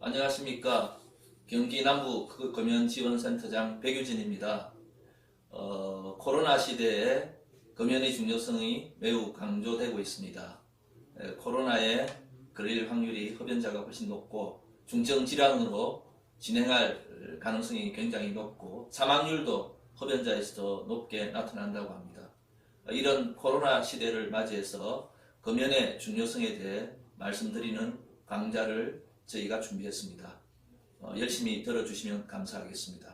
안녕하십니까. 경기 남부 금연지원센터장 백유진입니다. 코로나 시대에 금연의 중요성이 매우 강조되고 있습니다. 코로나에 걸릴 확률이 흡연자가 훨씬 높고 중증 질환으로 진행할 가능성이 굉장히 높고 사망률도 흡연자에서 높게 나타난다고 합니다. 이런 코로나 시대를 맞이해서 금연의 중요성에 대해 말씀드리는 강좌를 저희가 준비했습니다. 열심히 들어주시면 감사하겠습니다.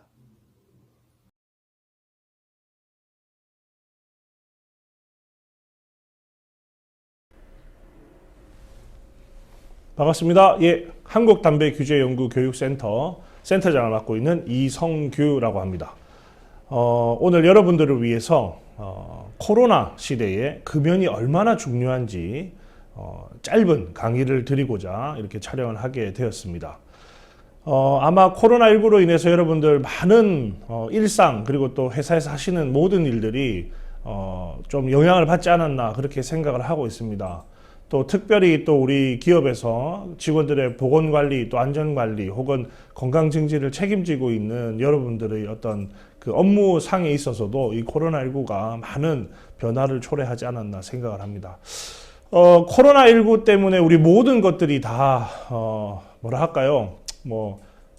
반갑습니다. 한국담배규제연구교육센터 센터장을 맡고 있는 이성규라고 합니다. 오늘 여러분들을 위해서 코로나 시대에 금연이 얼마나 중요한지 짧은 강의를 드리고자 이렇게 촬영을 하게 되었습니다. 아마 코로나19로 인해서 여러분들 많은 일상 그리고 또 회사에서 하시는 모든 일들이 좀 영향을 받지 않았나 그렇게 생각을 하고 있습니다. 또 특별히 또 우리 기업에서 직원들의 보건관리 또 안전관리 혹은 건강증진을 책임지고 있는 여러분들의 어떤 그 업무상에 있어서도 이 코로나19가 많은 변화를 초래하지 않았나 생각을 합니다. 코로나19 때문에 우리 모든 것들이 다 뭐라 할까요?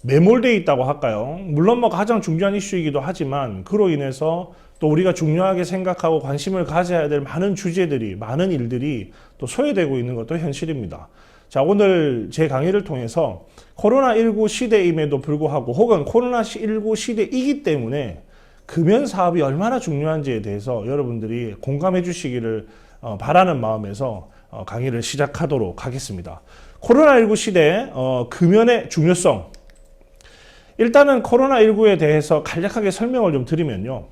매몰되어 있다고 할까요? 물론 가장 중요한 이슈이기도 하지만 그로 인해서 또 우리가 중요하게 생각하고 관심을 가져야 될 많은 주제들이, 많은 일들이 또 소외되고 있는 것도 현실입니다. 자, 오늘 제 강의를 통해서 코로나19 시대임에도 불구하고 혹은 코로나19 시대이기 때문에 금연 사업이 얼마나 중요한지에 대해서 여러분들이 공감해 주시기를 바라는 마음에서 강의를 시작하도록 하겠습니다. 코로나19 시대 금연의 중요성. 일단은 코로나19에 대해서 간략하게 설명을 좀 드리면요.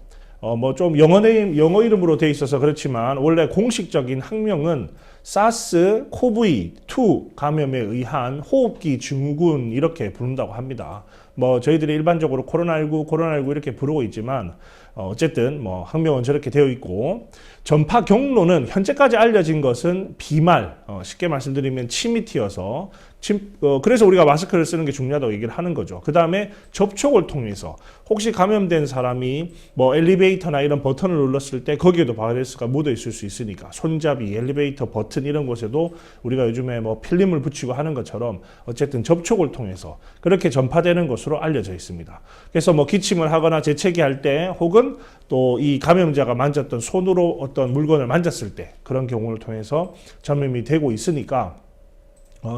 좀 영어 이름으로 되어 있어서 그렇지만 원래 공식적인 학명은 사스 코브이2 감염에 의한 호흡기 증후군 이렇게 부른다고 합니다. 저희들이 일반적으로 코로나19 이렇게 부르고 있지만 어쨌든 학명은 저렇게 되어 있고 전파 경로는 현재까지 알려진 것은 비말, 쉽게 말씀드리면 침이 튀어서 그래서 우리가 마스크를 쓰는 게 중요하다고 얘기를 하는 거죠. 그 다음에 접촉을 통해서 혹시 감염된 사람이 엘리베이터나 이런 버튼을 눌렀을 때 거기에도 바이러스가 묻어 있을 수 있으니까 손잡이, 엘리베이터 버튼 이런 곳에도 우리가 요즘에 필름을 붙이고 하는 것처럼 어쨌든 접촉을 통해서 그렇게 전파되는 것으로 알려져 있습니다. 그래서 기침을 하거나 재채기 할 때 혹은 또 이 감염자가 만졌던 손으로 어떤 물건을 만졌을 때 그런 경우를 통해서 전염이 되고 있으니까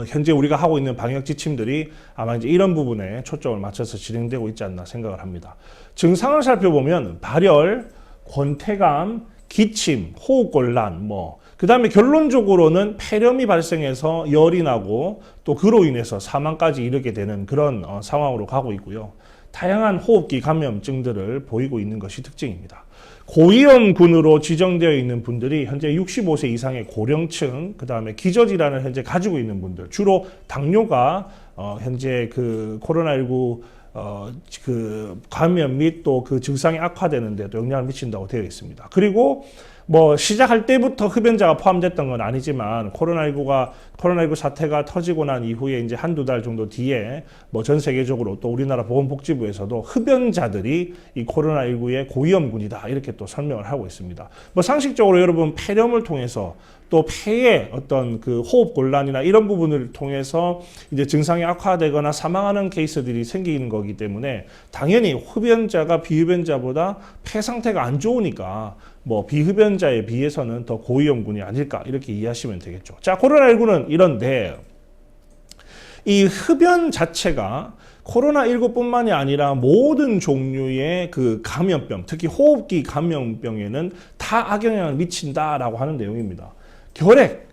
현재 우리가 하고 있는 방역 지침들이 아마 이제 이런 부분에 초점을 맞춰서 진행되고 있지 않나 생각을 합니다. 증상을 살펴보면 발열, 권태감, 기침, 호흡곤란, 그 다음에 결론적으로는 폐렴이 발생해서 열이 나고 또 그로 인해서 사망까지 이르게 되는 그런 상황으로 가고 있고요. 다양한 호흡기 감염증들을 보이고 있는 것이 특징입니다. 고위험군으로 지정되어 있는 분들이 현재 65세 이상의 고령층, 그 다음에 기저질환을 현재 가지고 있는 분들, 주로 당뇨가 현재 그 코로나19 그 감염 및 또 그 증상이 악화되는 데도 영향을 미친다고 되어 있습니다. 그리고 시작할 때부터 흡연자가 포함됐던 건 아니지만 코로나19 사태가 터지고 난 이후에 이제 한두 달 정도 뒤에 전 세계적으로 또 우리나라 보건복지부에서도 흡연자들이 이 코로나19의 고위험군이다 이렇게 또 설명을 하고 있습니다. 상식적으로 여러분 폐렴을 통해서 또 폐의 어떤 그 호흡 곤란이나 이런 부분을 통해서 이제 증상이 악화되거나 사망하는 케이스들이 생기는 거기 때문에 당연히 흡연자가 비흡연자보다 폐 상태가 안 좋으니까 비흡연자에 비해서는 더 고위험군이 아닐까 이렇게 이해하시면 되겠죠. 자, 코로나19는 이런데 이 흡연 자체가 코로나19뿐만이 아니라 모든 종류의 그 감염병, 특히 호흡기 감염병에는 다 악영향을 미친다라고 하는 내용입니다. 결핵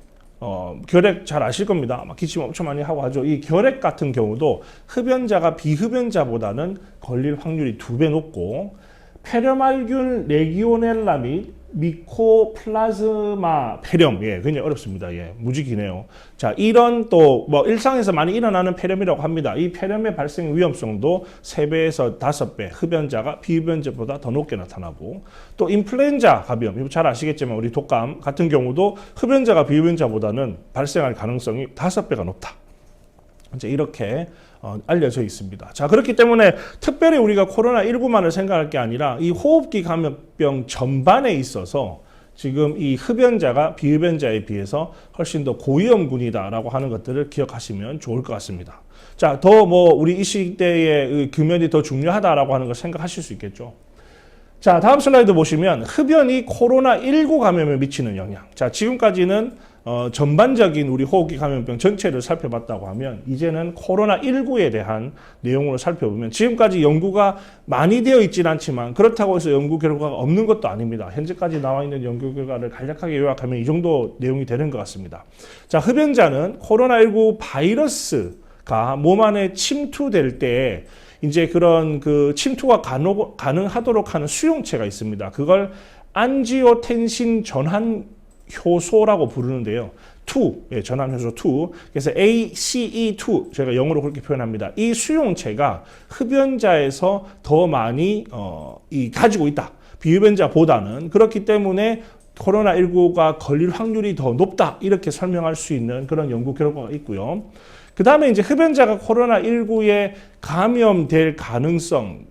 잘 아실 겁니다. 기침 엄청 많이 하고 하죠. 이 결핵 같은 경우도 흡연자가 비흡연자보다는 걸릴 확률이 2배 높고 페르말균 레기오넬라 및 미코플라즈마 폐렴, 굉장히 어렵습니다. 무지 기네요. 자, 이런 또 일상에서 많이 일어나는 폐렴이라고 합니다. 이 폐렴의 발생 위험성도 3배에서 5배 흡연자가 비흡연자보다 더 높게 나타나고 또 인플루엔자 감염, 이거 잘 아시겠지만 우리 독감 같은 경우도 흡연자가 비흡연자보다는 발생할 가능성이 5배가 높다. 이제 이렇게 알려져 있습니다. 자, 그렇기 때문에 특별히 우리가 코로나19만을 생각할 게 아니라 이 호흡기 감염병 전반에 있어서 지금 이 흡연자가 비흡연자에 비해서 훨씬 더 고위험군이다라고 하는 것들을 기억하시면 좋을 것 같습니다. 자, 더 뭐 우리 이 시대에 금연이 더 중요하다라고 하는 걸 생각하실 수 있겠죠. 자, 다음 슬라이드 보시면 흡연이 코로나19 감염에 미치는 영향. 자, 지금까지는 전반적인 우리 호흡기 감염병 전체를 살펴봤다고 하면 이제는 코로나19에 대한 내용으로 살펴보면 지금까지 연구가 많이 되어 있지는 않지만 그렇다고 해서 연구 결과가 없는 것도 아닙니다. 현재까지 나와 있는 연구 결과를 간략하게 요약하면 이 정도 내용이 되는 것 같습니다. 자, 흡연자는 코로나19 바이러스가 몸 안에 침투될 때 이제 그런 그 침투가 가능하도록 하는 수용체가 있습니다. 그걸 안지오텐신 전환 효소라고 부르는데요. 2, 전환 효소 2. 그래서 ACE2 제가 영어로 그렇게 표현합니다. 이 수용체가 흡연자에서 더 많이 가지고 있다. 비흡연자보다는. 그렇기 때문에 코로나19가 걸릴 확률이 더 높다. 이렇게 설명할 수 있는 그런 연구 결과가 있고요. 그 다음에 이제 흡연자가 코로나19에 감염될 가능성이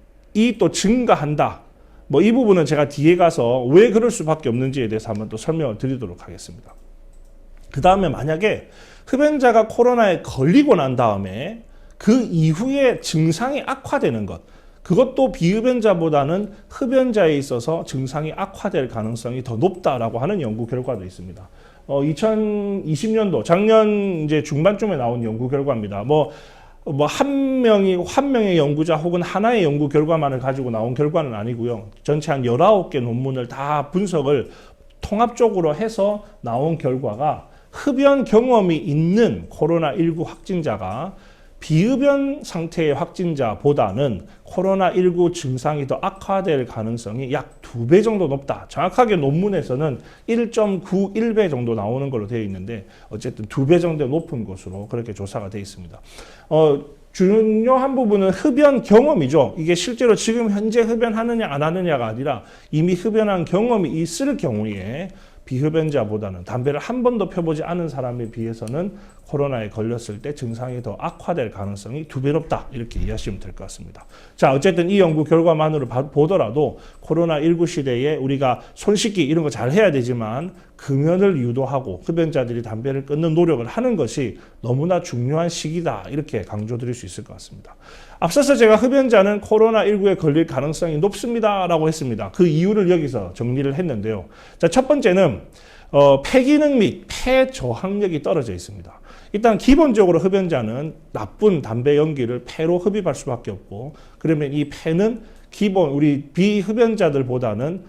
또 증가한다. 뭐 이 부분은 제가 뒤에 가서 왜 그럴 수밖에 없는지에 대해서 한번 또 설명을 드리도록 하겠습니다. 그 다음에 만약에 흡연자가 코로나에 걸리고 난 다음에 그 이후에 증상이 악화되는 것, 그것도 비흡연자보다는 흡연자에 있어서 증상이 악화될 가능성이 더 높다라고 하는 연구 결과도 있습니다. 2020년도 작년 이제 중반쯤에 나온 연구 결과입니다. 한 명의 연구자 혹은 하나의 연구 결과만을 가지고 나온 결과는 아니고요. 전체 한 19개 논문을 다 분석을 통합적으로 해서 나온 결과가 흡연 경험이 있는 코로나19 확진자가 비흡연 상태의 확진자보다는 코로나19 증상이 더 악화될 가능성이 약 2배 정도 높다. 정확하게 논문에서는 1.91배 정도 나오는 걸로 되어 있는데 어쨌든 2배 정도 높은 것으로 그렇게 조사가 되어 있습니다. 중요한 부분은 흡연 경험이죠. 이게 실제로 지금 현재 흡연하느냐 안 하느냐가 아니라 이미 흡연한 경험이 있을 경우에 비흡연자보다는 담배를 한 번도 펴보지 않은 사람에 비해서는 코로나에 걸렸을 때 증상이 더 악화될 가능성이 2배 높다. 이렇게 이해하시면 될 것 같습니다. 자, 어쨌든 이 연구 결과만으로 보더라도 코로나19 시대에 우리가 손 씻기 이런 거 잘 해야 되지만 금연을 유도하고 흡연자들이 담배를 끊는 노력을 하는 것이 너무나 중요한 시기다. 이렇게 강조드릴 수 있을 것 같습니다. 앞서서 제가 흡연자는 코로나19에 걸릴 가능성이 높습니다라고 했습니다. 그 이유를 여기서 정리를 했는데요. 자, 첫 번째는 폐기능 및 폐저항력이 떨어져 있습니다. 일단 기본적으로 흡연자는 나쁜 담배 연기를 폐로 흡입할 수밖에 없고 그러면 이 폐는 기본 우리 비흡연자들보다는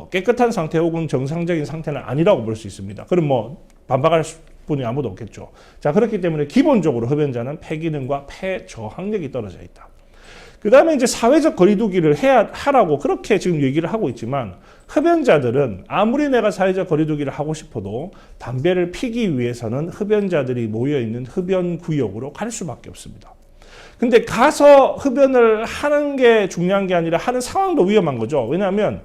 깨끗한 상태 혹은 정상적인 상태는 아니라고 볼 수 있습니다. 그럼 뭐 반박할 분이 아무도 없겠죠. 자, 그렇기 때문에 기본적으로 흡연자는 폐기능과 폐저항력이 떨어져 있다. 그 다음에 이제 사회적 거리두기를 하라고 그렇게 지금 얘기를 하고 있지만 흡연자들은 아무리 내가 사회적 거리두기를 하고 싶어도 담배를 피기 위해서는 흡연자들이 모여있는 흡연 구역으로 갈 수밖에 없습니다. 근데 가서 흡연을 하는 게 중요한 게 아니라 하는 상황도 위험한 거죠. 왜냐하면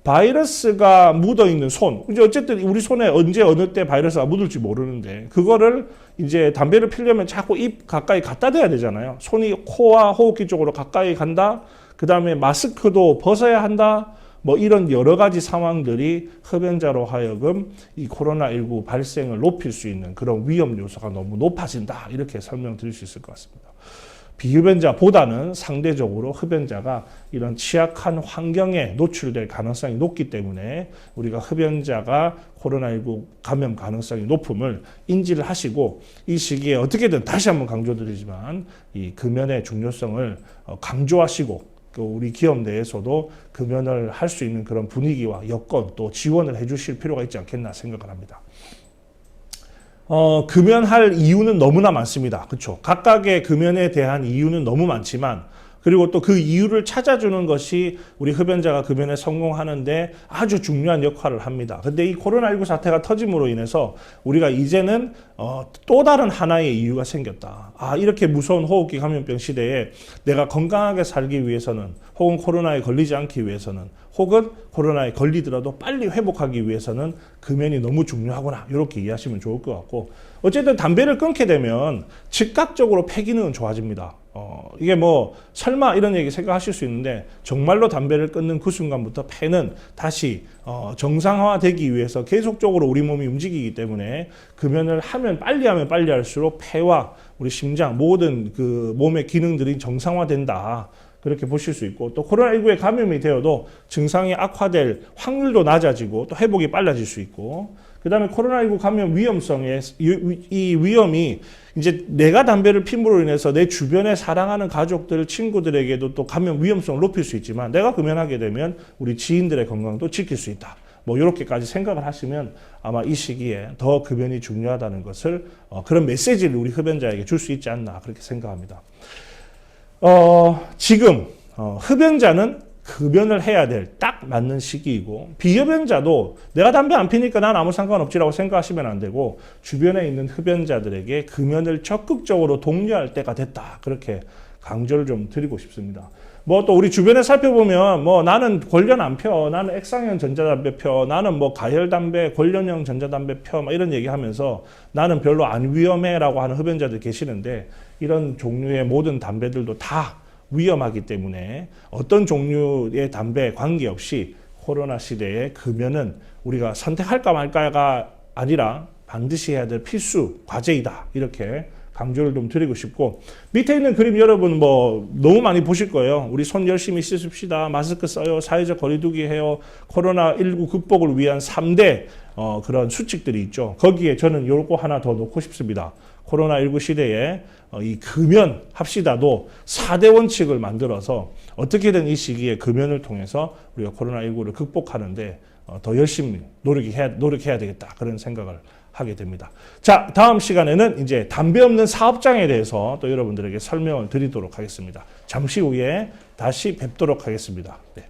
바이러스가 묻어있는 손, 이제 어쨌든 우리 손에 언제 어느 때 바이러스가 묻을지 모르는데 그거를 이제 담배를 피려면 자꾸 입 가까이 갖다 대야 되잖아요. 손이 코와 호흡기 쪽으로 가까이 간다. 그 다음에 마스크도 벗어야 한다. 뭐 이런 여러 가지 상황들이 흡연자로 하여금 이 코로나19 발생을 높일 수 있는 그런 위험 요소가 너무 높아진다. 이렇게 설명드릴 수 있을 것 같습니다. 비흡연자보다는 상대적으로 흡연자가 이런 취약한 환경에 노출될 가능성이 높기 때문에 우리가 흡연자가 코로나19 감염 가능성이 높음을 인지를 하시고 이 시기에 어떻게든 다시 한번 강조드리지만 이 금연의 중요성을 강조하시고 또 우리 기업 내에서도 금연을 할 수 있는 그런 분위기와 여건 또 지원을 해주실 필요가 있지 않겠나 생각을 합니다. 금연할 이유는 너무나 많습니다. 그렇죠? 각각의 금연에 대한 이유는 너무 많지만 그리고 또 그 이유를 찾아주는 것이 우리 흡연자가 금연에 성공하는데 아주 중요한 역할을 합니다. 근데 이 코로나19 사태가 터짐으로 인해서 우리가 이제는 또 다른 하나의 이유가 생겼다. 아, 이렇게 무서운 호흡기 감염병 시대에 내가 건강하게 살기 위해서는, 혹은 코로나에 걸리지 않기 위해서는, 혹은 코로나에 걸리더라도 빨리 회복하기 위해서는 금연이 너무 중요하구나. 이렇게 이해하시면 좋을 것 같고, 어쨌든 담배를 끊게 되면 즉각적으로 폐기능은 좋아집니다. 이게 뭐 설마 이런 얘기 생각하실 수 있는데, 정말로 담배를 끊는 그 순간부터 폐는 다시 정상화되기 위해서 계속적으로 우리 몸이 움직이기 때문에 금연을 하면 빨리 할수록 폐와 우리 심장 모든 그 몸의 기능들이 정상화된다. 그렇게 보실 수 있고, 또 코로나19에 감염이 되어도 증상이 악화될 확률도 낮아지고 또 회복이 빨라질 수 있고, 그 다음에 코로나19 감염 위험성에 이 위험이 이제 내가 담배를 피므로 인해서 내 주변에 사랑하는 가족들, 친구들에게도 또 감염 위험성을 높일 수 있지만, 내가 금연하게 되면 우리 지인들의 건강도 지킬 수 있다. 뭐 이렇게까지 생각을 하시면 아마 이 시기에 더 금연이 중요하다는 것을 그런 메시지를 우리 흡연자에게 줄 수 있지 않나 그렇게 생각합니다. 지금 흡연자는 금연을 해야 될 딱 맞는 시기이고, 비흡연자도 내가 담배 안 피니까 난 아무 상관없지라고 생각하시면 안 되고, 주변에 있는 흡연자들에게 금연을 적극적으로 독려할 때가 됐다. 그렇게 강조를 좀 드리고 싶습니다. 뭐 또 우리 주변에 살펴보면 뭐 나는 권련 안 펴, 나는 액상형 전자담배 펴, 나는 뭐 가열담배, 권련형 전자담배 펴, 막 이런 얘기하면서 나는 별로 안 위험해라고 하는 흡연자들 계시는데, 이런 종류의 모든 담배들도 다 위험하기 때문에 어떤 종류의 담배에 관계없이 코로나 시대에 금연은 우리가 선택할까 말까가 아니라 반드시 해야 될 필수 과제이다. 이렇게 강조를 좀 드리고 싶고, 밑에 있는 그림 여러분 뭐 너무 많이 보실 거예요. 우리 손 열심히 씻읍시다. 마스크 써요. 사회적 거리두기 해요. 코로나19 극복을 위한 3대 그런 수칙들이 있죠. 거기에 저는 요거 하나 더 넣고 싶습니다. 코로나19 시대에 이 금연 합시다도 4대 원칙을 만들어서 어떻게든 이 시기에 금연을 통해서 우리가 코로나19를 극복하는데 더 열심히 노력해야 되겠다. 그런 생각을 하게 됩니다. 자, 다음 시간에는 이제 담배 없는 사업장에 대해서 또 여러분들에게 설명을 드리도록 하겠습니다. 잠시 후에 다시 뵙도록 하겠습니다. 네.